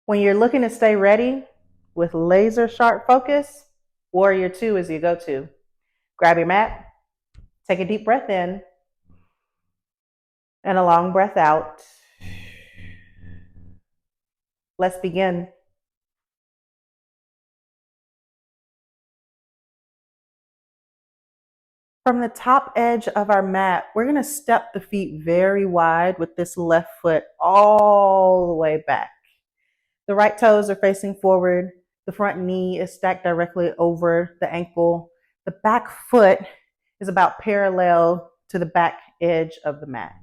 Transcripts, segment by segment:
When you're looking to stay ready with laser sharp focus, Warrior II is your go-to. Grab your mat, take a deep breath in, and a long breath out. Let's begin. From the top edge of our mat, we're going to step the feet very wide with this left foot all the way back. The right toes are facing forward. The front knee is stacked directly over the ankle. The back foot is about parallel to the back edge of the mat.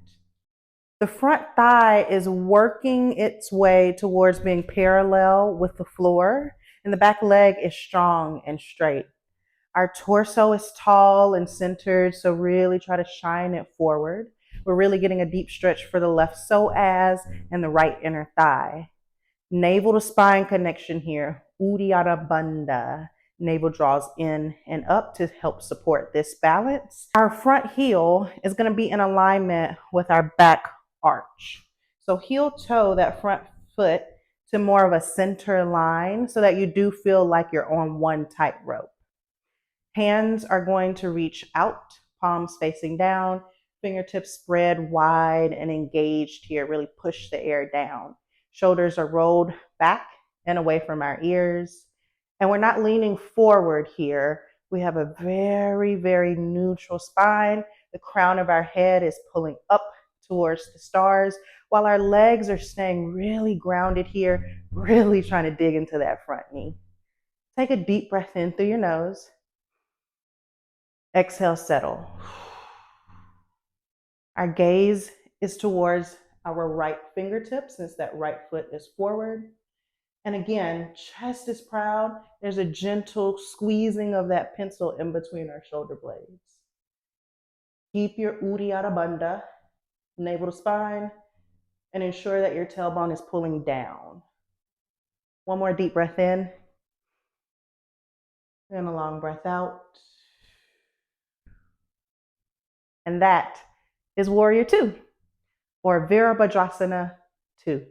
The front thigh is working its way towards being parallel with the floor, and the back leg is strong and straight. Our torso is tall and centered, so really try to shine it forward. We're really getting a deep stretch for the left psoas and the right inner thigh. Navel to spine connection here, Uddiyana Bandha. Navel draws in and up to help support this balance. Our front heel is going to be in alignment with our back arch. So heel toe that front foot to more of a center line so that you do feel like you're on one tightrope. Hands are going to reach out, palms facing down, fingertips spread wide and engaged here. Really push the air down. Shoulders are rolled back and away from our ears. And we're not leaning forward here. We have a very, very neutral spine. The crown of our head is pulling up towards the stars, while our legs are staying really grounded here, really trying to dig into that front knee. Take a deep breath in through your nose. Exhale, settle. Our gaze is towards our right fingertips since that right foot is forward. And again, chest is proud. There's a gentle squeezing of that pencil in between our shoulder blades. Keep your Uddiyana Bandha, navel to spine, and ensure that your tailbone is pulling down. One more deep breath in, and a long breath out. And that is Warrior II, or Virabhadrasana II.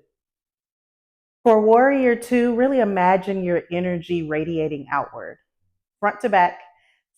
For Warrior II, really imagine your energy radiating outward, front to back,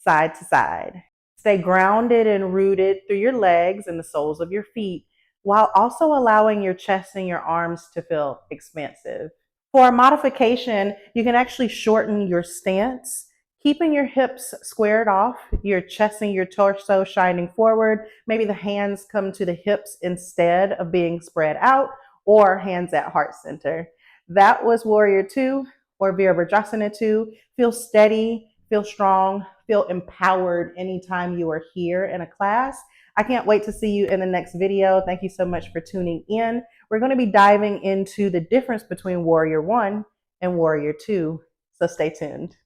side to side. Stay grounded and rooted through your legs and the soles of your feet, while also allowing your chest and your arms to feel expansive. For a modification, you can actually shorten your stance, keeping your hips squared off, your chest and your torso shining forward. Maybe the hands come to the hips instead of being spread out, or hands at heart center. That was Warrior II, or Virabhadrasana II. Feel steady, feel strong, feel empowered anytime you are here in a class. I can't wait to see you in the next video. Thank you so much for tuning in. We're going to be diving into the difference between Warrior I and Warrior II, so stay tuned.